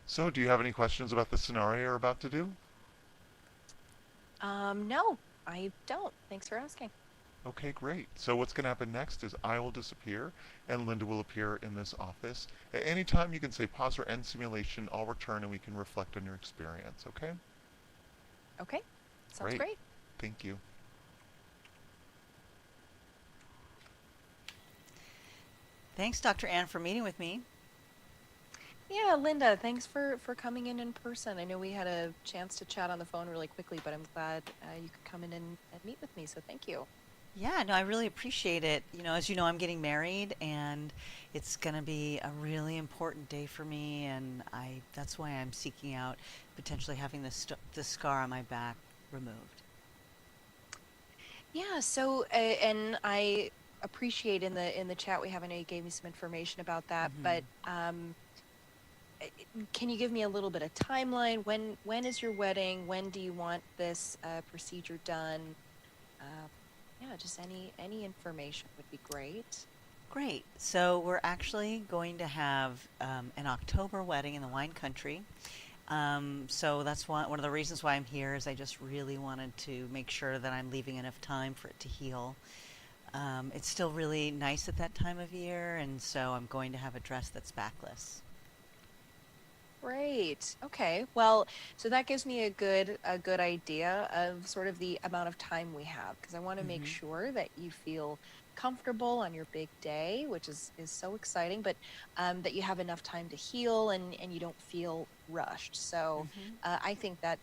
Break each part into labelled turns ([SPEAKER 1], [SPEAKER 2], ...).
[SPEAKER 1] So, do you have any questions about the scenario you're about to do?
[SPEAKER 2] No, I don't. Thanks for asking.
[SPEAKER 1] Okay, great. So what's going to happen next is I will disappear and Linda will appear in this office. At any time you can say pause or end simulation, I'll return and we can reflect on your experience, okay?
[SPEAKER 2] Okay, sounds
[SPEAKER 1] Great.
[SPEAKER 2] great.
[SPEAKER 1] Thank you.
[SPEAKER 3] Thanks, Dr. Ann, for meeting with me.
[SPEAKER 2] Yeah, Linda, thanks for coming in person. I know we had a chance to chat on the phone really quickly, but I'm glad you could come in and meet with me, so thank you.
[SPEAKER 3] Yeah, no, I really appreciate it. As you know, I'm getting married and it's going to be a really important day for me and that's why I'm seeking out potentially having this scar on my back removed.
[SPEAKER 2] Yeah, so and I appreciate in the chat we have. I know you gave me some information about that, but
[SPEAKER 3] Hmm.
[SPEAKER 2] can you give me a little bit of timeline? When is your wedding? When do you want this procedure done? Uh, yeah, just any information would be great.
[SPEAKER 3] Great. So we're actually going to have an October wedding in the wine country. So that's one of the reasons why I'm here is I just really wanted to make sure that I'm leaving enough time for it to heal. It's still really nice at that time of year, and so I'm going to have a dress that's backless.
[SPEAKER 2] Great. Okay. Well, so that gives me a good idea of sort of the amount of time we have because I want to make
[SPEAKER 3] Hmm.
[SPEAKER 2] sure that you feel comfortable on your big day, which is so exciting, but that you have enough time to heal and you don't feel rushed. So
[SPEAKER 3] Hmm.
[SPEAKER 2] I think that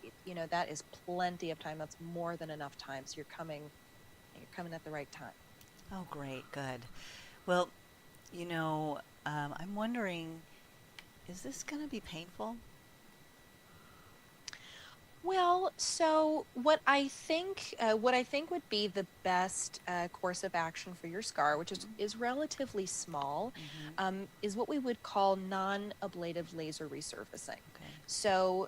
[SPEAKER 2] that is plenty of time. That's more than enough time. So you're coming at the right time.
[SPEAKER 3] Oh, great, good. Well, I'm wondering, is this going to be painful?
[SPEAKER 2] Well, so what I think would be the best course of action for your scar, which is relatively small,
[SPEAKER 3] Hmm.
[SPEAKER 2] is what we would call non-ablative laser resurfacing.
[SPEAKER 3] Okay.
[SPEAKER 2] So,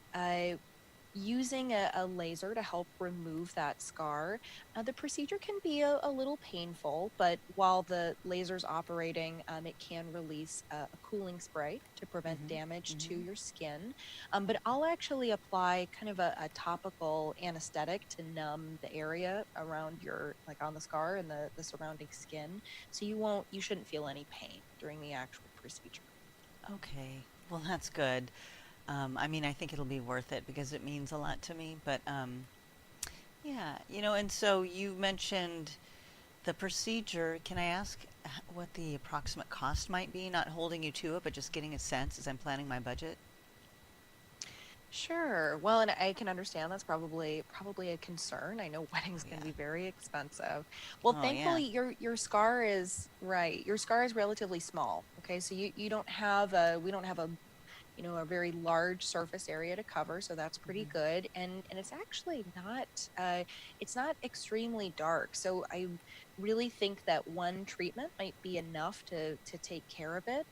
[SPEAKER 2] using a laser to help remove that scar. The procedure can be a little painful, but while the laser's operating, it can release a cooling spray to prevent
[SPEAKER 3] Hmm.
[SPEAKER 2] damage to
[SPEAKER 3] Hmm.
[SPEAKER 2] your skin. But I'll actually apply kind of a topical anesthetic to numb the area around like on the scar and the surrounding skin. So you shouldn't feel any pain during the actual procedure.
[SPEAKER 3] Okay. Well, that's good. I mean, I think it'll be worth it because it means a lot to me. But yeah, and so you mentioned the procedure. Can I ask what the approximate cost might be? Not holding you to it, but just getting a sense as I'm planning my budget.
[SPEAKER 2] Sure. Well, and I can understand that's probably a concern. I know weddings
[SPEAKER 3] Oh
[SPEAKER 2] can
[SPEAKER 3] yeah.
[SPEAKER 2] be very expensive. Well,
[SPEAKER 3] Oh yeah.
[SPEAKER 2] thankfully your scar is right. Your scar is relatively small. Okay, so you don't have a we don't have a very large surface area to cover, so that's pretty
[SPEAKER 3] Hmm.
[SPEAKER 2] good. And it's actually not extremely dark. So I really think that one treatment might be enough to take care of it.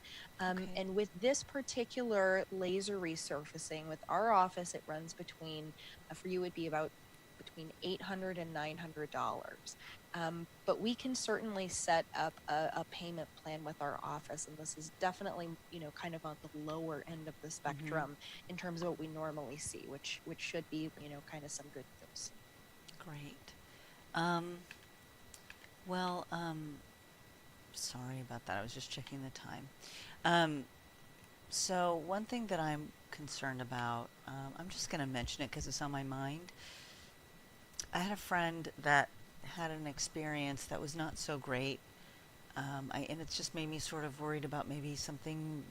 [SPEAKER 3] Okay.
[SPEAKER 2] And with this particular laser resurfacing with our office, it runs between for you would be about between $800 and $900. But we can certainly set up a payment plan with our office, and this is definitely, kind of on the lower end of the
[SPEAKER 3] Hmm.
[SPEAKER 2] spectrum in terms of what we normally see, which should be, kind of some good news.
[SPEAKER 3] Great. Um, well, sorry about that. I was just checking the time. Um, so one thing that I'm concerned about, I'm just going to mention it because it's on my mind. I had a friend that had an experience that was not so great. And it's just made me sort of worried about maybe something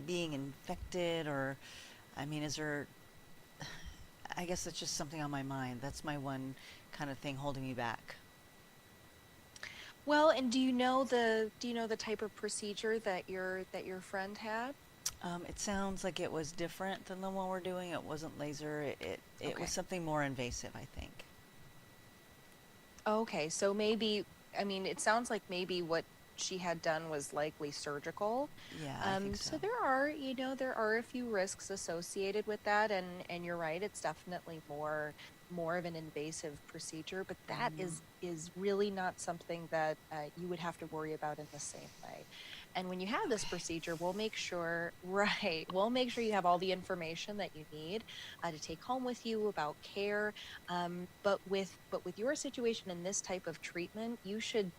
[SPEAKER 3] being infected, or, I mean, is there, I guess that's just something on my mind. That's my one kind of thing holding me back.
[SPEAKER 2] Well, and do you know the type of procedure that your friend had?
[SPEAKER 3] It sounds like it was different than the one we're doing. It wasn't laser. It was
[SPEAKER 2] Okay.
[SPEAKER 3] something more invasive, I think.
[SPEAKER 2] Okay, so maybe, I mean, it sounds like maybe what she had done was likely surgical.
[SPEAKER 3] Yeah, I think so.
[SPEAKER 2] So there are a few risks associated with that, and you're right, it's definitely more of an invasive procedure, but that
[SPEAKER 3] Hmm.
[SPEAKER 2] is really not something that you would have to worry about in the same way. And when you have this procedure, we'll make sure, right, we'll make sure you have all the information that you need to take home with you about care. But with your situation in this type of treatment, you should,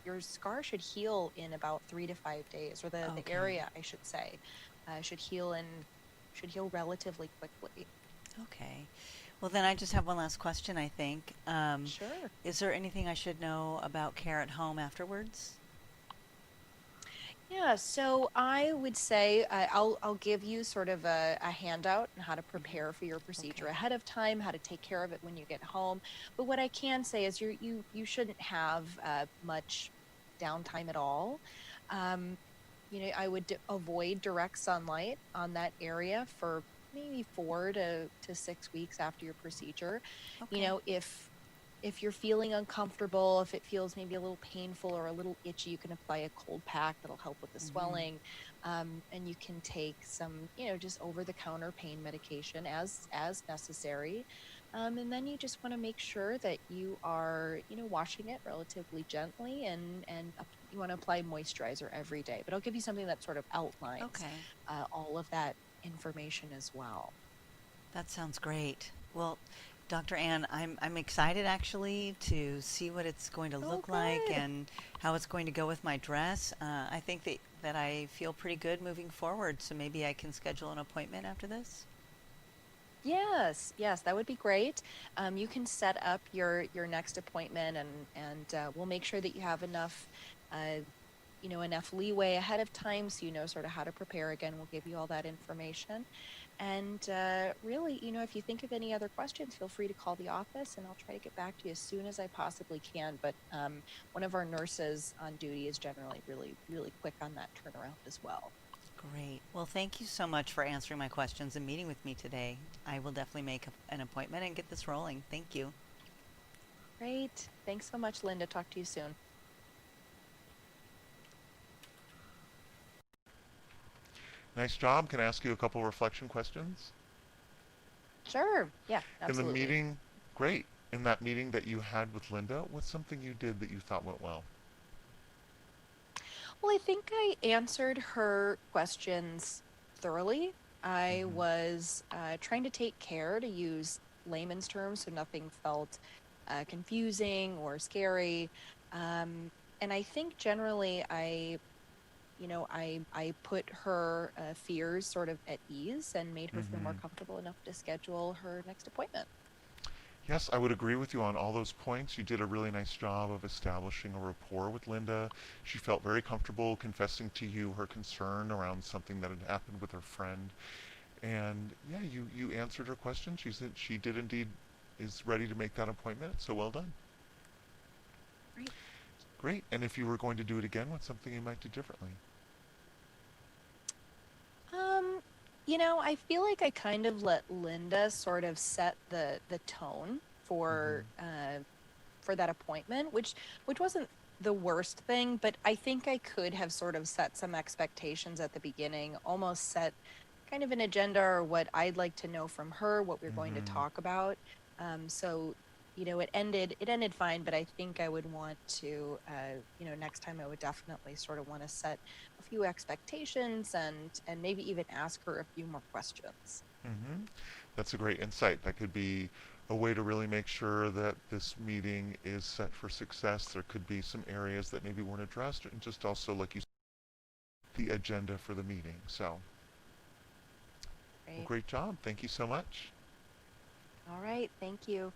[SPEAKER 2] your scar should heal in about 3 to 5 days, or the
[SPEAKER 3] Okay.
[SPEAKER 2] area, I should say, should heal relatively quickly.
[SPEAKER 3] Okay. Well, then I just have one last question, I think.
[SPEAKER 2] Sure.
[SPEAKER 3] Is there anything I should know about care at home afterwards?
[SPEAKER 2] Yeah, so I would say I'll give you sort of a handout on how to
[SPEAKER 3] Hmm.
[SPEAKER 2] prepare for your procedure
[SPEAKER 3] Okay.
[SPEAKER 2] ahead of time, how to take care of it when you get home. But what I can say is you shouldn't have much downtime at all. Um, I would avoid direct sunlight on that area for maybe 4 to 6 weeks after your procedure.
[SPEAKER 3] Okay.
[SPEAKER 2] If you're feeling uncomfortable, if it feels maybe a little painful or a little itchy, you can apply a cold pack that'll help with the
[SPEAKER 3] Hmm.
[SPEAKER 2] swelling. And you can take some, just over-the-counter pain medication as necessary. And then you just want to make sure that you are, washing it relatively gently, and you want to apply moisturizer every day. But I'll give you something that sort of outlines
[SPEAKER 3] Okay.
[SPEAKER 2] all of that information as well.
[SPEAKER 3] That sounds great. Well, Dr. Ann, I'm excited actually to see what it's going to
[SPEAKER 2] Oh,
[SPEAKER 3] look like
[SPEAKER 2] good.
[SPEAKER 3] and how it's going to go with my dress. I think that I feel pretty good moving forward, so maybe I can schedule an appointment after this.
[SPEAKER 2] Yes, yes, that would be great. You can set up your next appointment, and we'll make sure that you have uh, enough leeway ahead of time, so you know sort of how to prepare. Again, we'll give you all that information. And really, if you think of any other questions, feel free to call the office, and I'll try to get back to you as soon as I possibly can. But one of our nurses on duty is generally really, really quick on that turnaround as well.
[SPEAKER 3] Great. Well, thank you so much for answering my questions and meeting with me today. I will definitely make an appointment and get this rolling. Thank you.
[SPEAKER 2] Great. Thanks so much, Linda. Talk to you soon.
[SPEAKER 1] Nice job. Can I ask you a couple reflection questions?
[SPEAKER 2] Sure. Yeah,
[SPEAKER 1] In the
[SPEAKER 2] absolutely.
[SPEAKER 1] meeting, great. In that meeting that you had with Linda, what's something you did that you thought went well?
[SPEAKER 2] Well, I think I answered her questions thoroughly. I
[SPEAKER 1] Hmm.
[SPEAKER 2] was trying to take care to use layman's terms so nothing felt confusing or scary. Um, and I think generally I put her fears sort of at ease and made her feel more
[SPEAKER 1] Hmm.
[SPEAKER 2] comfortable enough to schedule her next appointment.
[SPEAKER 1] Yes, I would agree with you on all those points. You did a really nice job of establishing a rapport with Linda. She felt very comfortable confessing to you her concern around something that had happened with her friend. And yeah, you answered her question. She said she did indeed is ready to make that appointment. So well done.
[SPEAKER 2] Right.
[SPEAKER 1] Great. And if you were going to do it again, what's something you might do differently?
[SPEAKER 2] Um, I feel like I kind of let Linda sort of set the tone
[SPEAKER 1] Hmm.
[SPEAKER 2] for that appointment, which wasn't the worst thing, but I think I could have sort of set some expectations at the beginning, almost set kind of an agenda or what I'd like to know from her, what we're going to
[SPEAKER 1] Hmm.
[SPEAKER 2] talk about. So, it ended fine, but I think I would want to, next time I would definitely sort of want to set a few expectations and maybe even ask her a few more questions.
[SPEAKER 1] Hmm. That's a great insight. That could be a way to really make sure that this meeting is set for success. There could be some areas that maybe weren't addressed, and just also, like you said, the agenda for the meeting. So, well,
[SPEAKER 2] Right.
[SPEAKER 1] great job. Thank you so much.
[SPEAKER 2] All right. Thank you.